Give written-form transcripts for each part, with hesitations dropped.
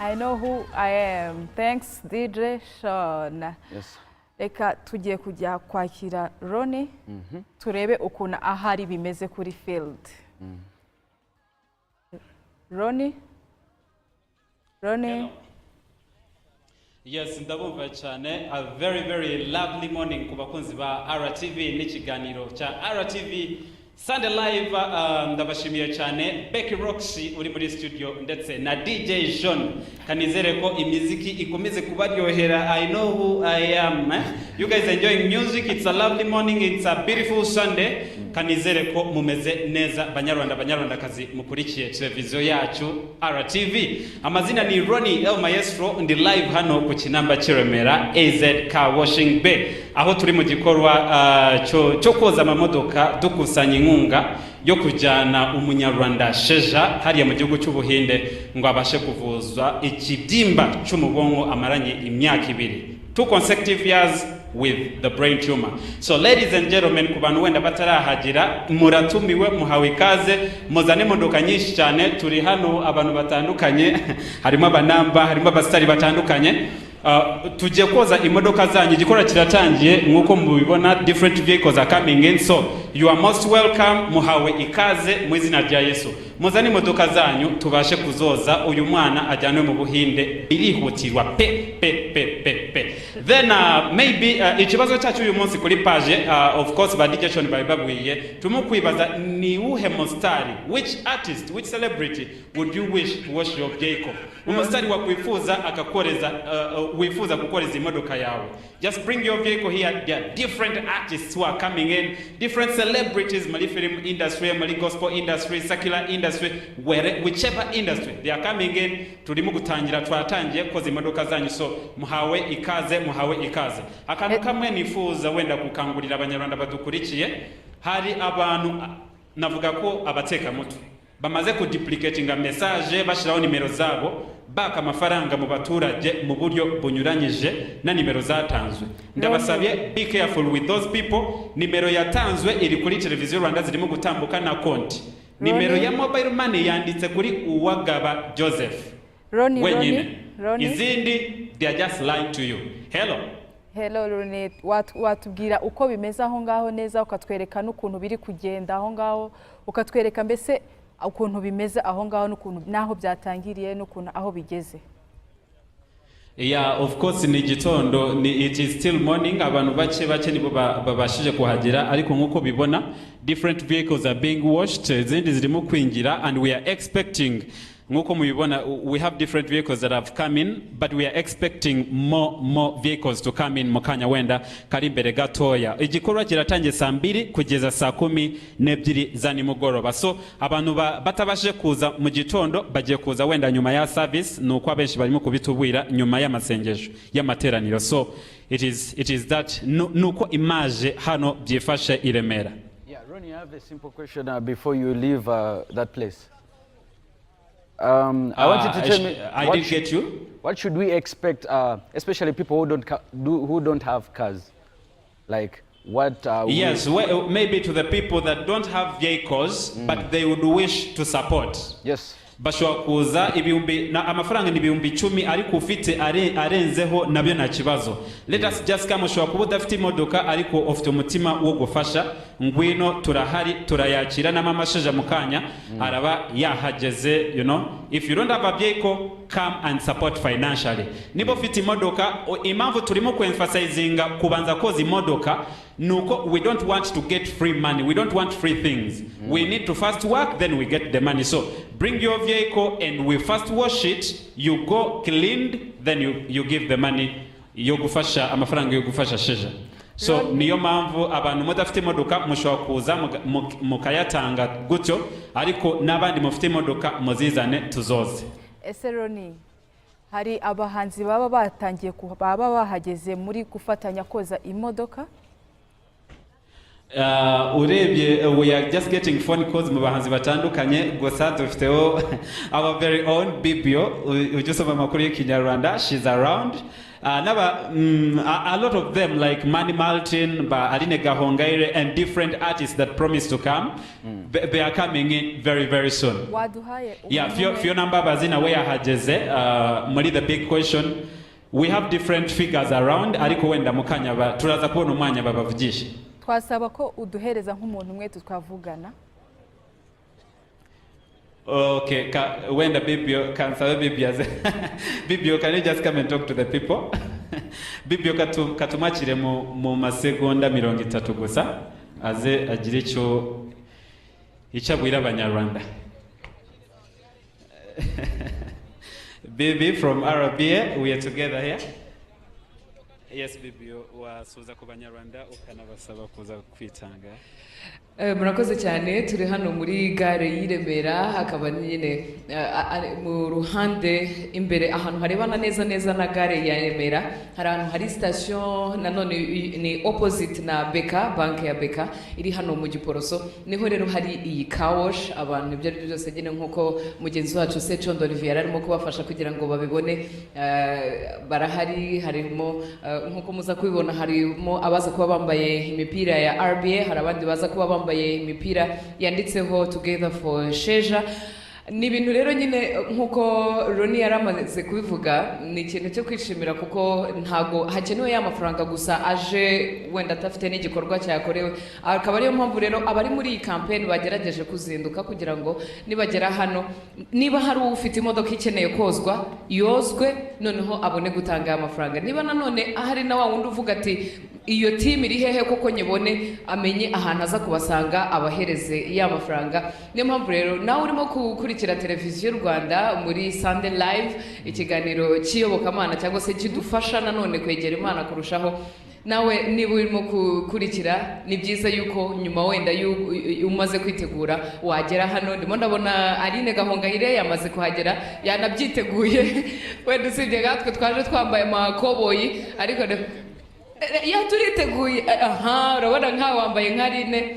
I know who I am. Thanks, DJ Sean. Yes. Reka tugiye kujya kwakira Ronnie. Turebe ukuntu ahari bimeze kuri field. Ronnie? Ronnie? Yes, ndabumva cyane. A very lovely morning ku bakunzi ba RTV n'ikiganiro cya RTV Sunday Live. Ndabashimiye cyane Becky Roxy uri muri studio ndetse na DJ John. Kanizere ko imiziki ikomeze kubaryohera. I know who I am. You guys enjoying music. It's a lovely morning. It's a beautiful Sunday. Kanizere ko mumeze neza banyarwanda kazi mukurikiye televiziyo yacu RTV. Amazina ni Ronnie El Maestro ndi live hano ku Kinamba Kiremera AZ Car Washing Bay, aho turi mu gikorwa cyo koza amamodoka dukusanya inkunga yo kujyana umunyarwanda Sheja hariya mu gihugu cy'Ubuhinde ngo abashe kuvuzwa ikibyimba cy'umugongo amaranye imyaka 2 consecutive years with the brain tumor. So ladies and gentlemen, ku bantu wenda batarahagira muratumiwe muhawe ikaze, muzane imodoka nyinshi cyane. Turi hano abantu batandukanye harimo abanamba, harimo abastari batandukanye. Tujye koza imodoka zanyu, igikora kiratangiye nkuko mubibona. Different vehicles are coming in, so you are most welcome. Muhawe ikaze mu izina rya Yesu. Muzane imodoka zanyu tubashe kuzoza uyu mwana ajyanwe mu Buhinde irihutirwa pe. Then maybe ikibazo cyacu uyu munsi kuri page of course ba DJ Sean bababwiye tumukwibaza ni uhe mostari, which artist, which celebrity would you wish to wash your vehicle? Umostari wa kwifuza akakoreza wifuza kukoreza imodoka yawe. Just bring your vehicle here. There are different artists who are coming in, different celebrities, Mali film industry, Mali gospel industry, secular industry, whichever industry they are coming in. Turimo gutangira twatangiye koza imodoka zanyu, so muhawe ikaze. Akantu kamwe nifuza wenda gukangurira abanyarwanda badukurikiye, hari abantu navuga ko abateka mutwe bamaze ku duplicatinga message bashiraho nimero zabo baka amafaranga mu baturage mu buryo bunyuranyije na nimero zatanzwe. Ndabasabye be careful with those people. Nimero yatanzwe iri kuri televiziyo Rwanda zirimo gutambuka na konti. Nimero ya mobile money yanditse kuri Uwagaba Joseph. Ronnie. Izindi they are just lying to you. Hello Ronnie, watubwira uko bimeze aho ngaho neza, ukatwereka n'ukuntu biri kugenda aho ngaho, ukatwereka mbese ukuntu bimeze aho ngaho n'ukuntu naho byatangiriye n'ukuntu aho bigeze. Yeah, of course ni gitondo, it is still morning. Abantu bake nibo babashije kuhagera, ariko nkuko bibona different vehicles are being washed, izindi zirimo kwinjira, and we are expecting nkuko mubibona we have different vehicles that have come in, but we are expecting more vehicles to come in mukanya wenda kari imbere gatoya. Igikorwa kiratangiye saa 2 kugeza saa 12 za nimugoroba, so abantu batabashe kuza mu gitondo bagiye kuza wenda nyuma ya service, nuko abenshi barimo kubitubwira nyuma y'amasengesho y'amateraniro. So it is that nuko image hano byifashe i Remera. Yeah, Ronnie, I have a simple question before you leave that place. I want you to tell me. I did get you. What should we expect, especially people who don't have cars? Like what? Yes, well, maybe to the people that don't have vehicles, but they would wish to support. Yes. Bashobora kuza ibihumbi na amafaranga ni ibihumbi 10 ariko ufite arenzeho nabyo nta kibazo. Let us just come. Ushobora kuba udafite imodoka ariko ufite umutima wo gufasha, ngwino turahari turayakira na mama Sheja mukanya araba yahageze. You know, if you don't have a vehicle, come and support financially. Nibo ufite imodoka, impamvu turimo kuemphasizinga kubanza koza imodoka nuko we don't want to get free money, we don't want free things. We need to first work, then we get the money. So bring your vehicle and we first wash it, you go cleaned, then you give the money. Yo gufasha amafaranga yo gufasha Sheja. So niyo mpamvu abantu mudafite imodoka mushobora kuza mukayatanga gutyo, ariko nabandi mufite imodoka muzizane tuzoze. Ese Ronnie, hari abahanzi baba batangiye baba bahageze muri gufatanya koza imodoka? urebye we are just getting phone calls mu bahanzi batandukanye gusa dufiteho our very own Bibio ujya usoma amakuru y'Ikinyarwanda, she's around. A lot of them like Manny Martin, Aline Gahongaire, and different artists that promise to come. They are coming in very, very soon. Yeah, few number bazina we hageze. Muri the big question, we have different figures around. Ariko wenda mukanya turaza kubona umwanya babavugisha. Twasaba ko uduhereza nk'umuntu umwe twavugana. Okay, when the Bibio can say Bibio, can you just come and talk to the people? Bibio katumachire mu masegonda 30 gusa aze agire icyo abwira abanyarwanda. Bibi from RBA, we are together here. Yes, Bibio, wasuza ku banyarwanda ukanabasaba kuza kwitanga. Murakoze cyane, turi hano muri gare y'Iremera, hakaba nyine mu ruhande imbere ahantu harebana neza na gare ya Remera, hari ahantu hari station nanone ni opposite na Beka, banki ya Beka iri hano mu Giporoso, niho rero hari iyi kawosh. Abantu ibyo byose nyine nkuko mugenzi wacu Secondo Olivier arimo kubafasha kugira ngo babibone, barahari, harimo nkuko muza kubibona, harimo abaza kuba bambaye imipira ya RBA, hari abandi baza kuba bambaye imipira yanditseho Together for Sheja. Ni ibintu rero nyine nkuko Roni yaramaze kubivuga, ni ikintu cyo kwishimira kuko ntago hakenewe ya mafaranga gusa aje wenda atafite n'igikorwa cyakorewe. Akaba ariyo mpamvu rero abari muri iyi campaign bagerageje kuzinduka kugira ngo nibagera hano, niba hari ufite imodoka ikeneye kozwa yozwe, noneho abone gutanga amafaranga. Niba nanone ahari na wa wundi uvuga ati iyo team iri hehe koko nyibone, amenye ahantu aza kubasanga abahereze ya mafaranga. Niyo mpamvu rero nawe urimo gukurikira televiziyo Rwanda muri Sunday Live, ikiganiro cy'iyobokamana cyangwa se kidufasha nanone kwegera Imana kurushaho, nawe niba urimo gukurikira, ni byiza yuko nyuma wenda umaze kwitegura wagera hano. Ndimo ndabona Aline Gahongaire yamaze kuhagera, yanabyiteguye. Wenda usibye gatwe twaje twambaye amakoboyi, ariko ya turiteguye. Urabona nka wambaye nka Aline,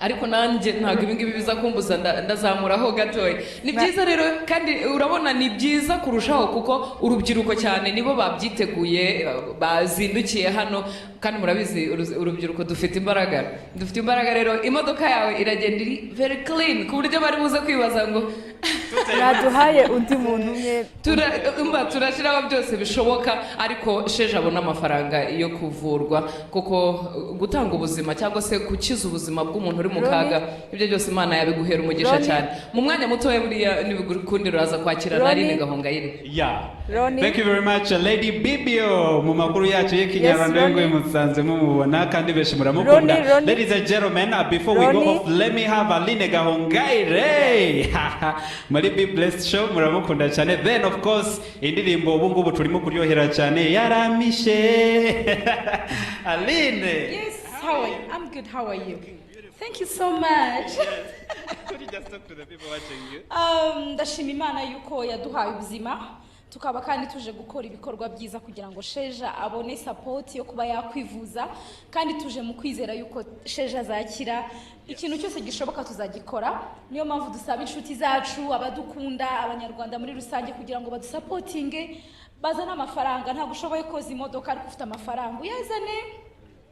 ariko nanjye ntabwo ibingibi biza kumbuza, ndazamuraho gatoya. Ni byiza rero, kandi urabona ni byiza kurushaho kuko urubyiruko cyane nibo babyiteguye, bazindukiye hano. Kandi murabizi urubyiruko dufite imbaraga rero imodoka yawe iragenda iri very clean ku buryo bari buze kwibaza ngo naduhaye undi muntu umwe. Turashiraho byose bishoboka, ariko Sheja abona amafaranga yo kuvurwa, kuko gutanga ubuzima cyangwa se gukiza ubuzima bw'umuntu uri mu kaga, ibyo byose Imana yabiguhera umugisha cyane. Mu mwanya mutoya buriya nibigukundira uraza kwakira na Aline Gahongaire. Yeah, thank you very much Lady Bibio. Mu makuru yacu y'Ikinyarwanda ngo musanze mumubona kandi beshi muramukunda. Ladies and gentlemen, before we go off, let me have Aline Gahongaire. Muri Be Blessed Show muramukunda cyane. Then of course indirimbo ubu ngubu turimo kuryohera cyane yaramishe. Aline. Yes, how are you? I'm good. How are you? Thank you so much. Could you just talk to the people watching you? Ndashima Imana yuko yaduhaye ubuzima, tukaba kandi tuje gukora ibikorwa byiza kugira ngo Sheja abone support yo kuba yakwivuza, kandi tuje mu kwizera yuko Sheja azakira. Ikintu cyose gishoboka tuzagikora. Niyo mpamvu dusaba inshuti zacu, abadukunda, abanyarwanda muri rusange kugira ngo badusupportinge, bazana amafaranga. Ntabwo ushoboye koza imodoka ariko ufite amafaranga uyazane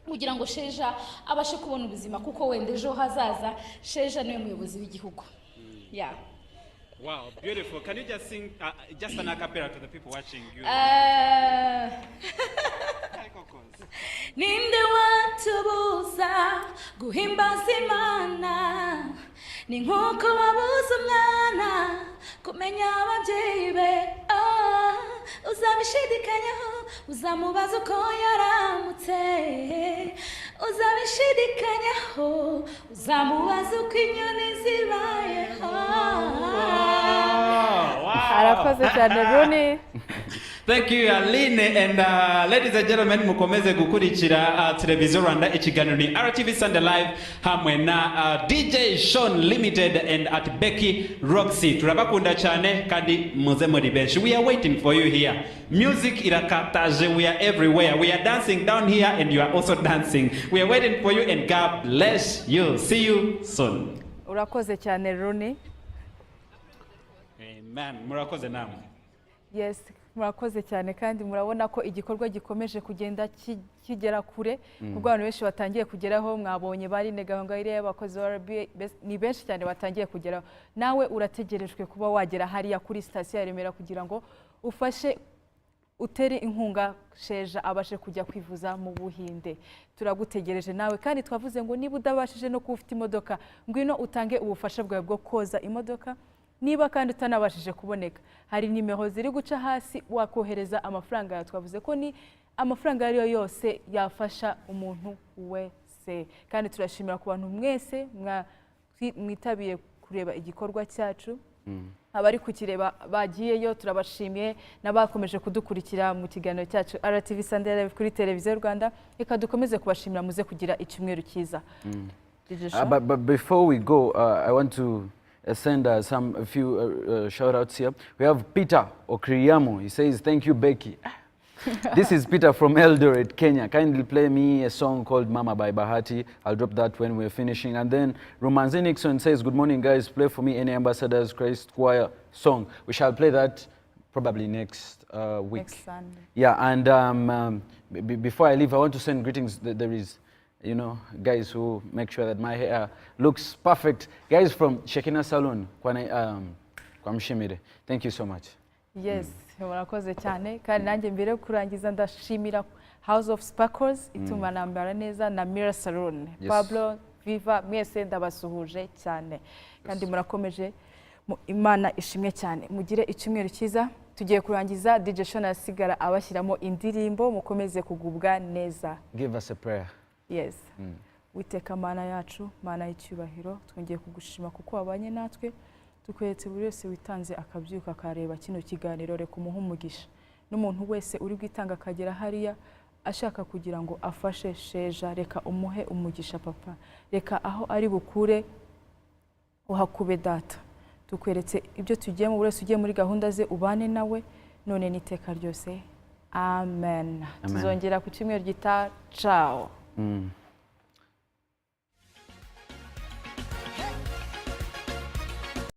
kugira ngo Sheja abashe kubona ubuzima, kuko wenda ejo hazaza Sheja niwe muyobozi w'igihugu. Yeah. Wow, beautiful. Can you just sing just an acapella to the people watching you? Ninde watubuza guhimbaza Imana, ni nkuko wabuza umwana kumenya ababyeyi be. Uzabishidikanyaho, uzamubaza uko yaramutse. Uzabishidikanyaho, uzamubaza uko inyoni zibayeho. Arakoze cyane Roni. Thank you Aline, and ladies and gentlemen, mukomeze gukurikira televiziyo Rwanda, ikiganiro ni RTV Sunday Live hamwe na DJ Sean Limited and at Becky Roxy. Turabakunda cyane kandi muze muri benshi. We are waiting for you here. Music irakataje, we are everywhere. We are dancing down here and you are also dancing. We are waiting for you and God bless you. See you soon. Urakoze cyane Ronnie. Amen. Murakoze namwe. Yes, murakoze cyane kandi murabona ko igikorwa gikomeje kugenda kigera kure ubwo abantu benshi batangiye kugeraho. Mwabonye bari negahanga ire abakozi ba RBA ni benshi cyane batangiye kugeraho. Nawe urategerejwe kuba wagera hariya kuri station ya Remera kugira ngo ufashe utere inkunga Sheja abashe kujya kwivuza mu Buhinde. Turagutegereje nawe kandi twavuze ngo niba udabashije no kufite imodoka ngwino utange ubufasha bwawe bwo koza imodoka. Niba kandi utanabashije kuboneka hari nimero ziri guca hasi wakohereza amafaranga yawe. Twavuze ko ni amafaranga ariyo yose yafasha umuntu wese kandi turashimira ku bantu mwese mwitabiye kureba igikorwa cyacu. Abari kukireba bagiyeyo turabashimiye, nabakomeje kudukurikira mu kiganiro cyacu RTV Sunday Live kuri televiziyo Rwanda. Reka dukomeze kubashimira muze kugira icyumweru cyiza. But before we go, I want to send a few shout outs here. We have Peter Okriyamo. He says, thank you, Becky. This is Peter from Eldoret, Kenya. Kindly play me a song called Mama by Bahati. I'll drop that when we're finishing. And then Romanzi Nixon says, good morning, guys. Play for me any Ambassadors Christ Choir song. We shall play that probably next week. Next Sunday. Yeah, and before I leave, I want to send greetings. There is, you know, guys who make sure that my hair looks perfect. Guys from Shekina Salon, kwa Mshimire. Thank you so much. Yes, murakoze cyane kandi nanjye mbere kurangiza ndashimira House of Sparkles ituma nambara neza na Mirror Salon. Pablo Viva mwese ndabasuhuje cyane kandi murakomeje. Imana ishimwe cyane. Mugire icyumweru cyiza. Tugiye kurangiza DJ Sean asigara abashyiramo indirimbo mukomeze kugubwa neza. Give us a prayer. Yes. Witeka Mana yacu, Mana y'icyubahiro, twongeye kugushima kuko wabanye natwe. Tukwete buri wese witanze akabyuka akareba kino kiganiro, reka umuhe umugisha. N'umuntu wese uri gwitanga akagera hariya ashaka kugira ngo afashe Sheja, reka umuhe umugisha papa. Reka aho ari bukure uhakube data. Tukweretse ibyo tugiyemo, buri wese ugiye muri gahunda ze ubane nawe none n'iteka ryose. Amen. Tuzongera ku cyumweru gitaha. Ciao.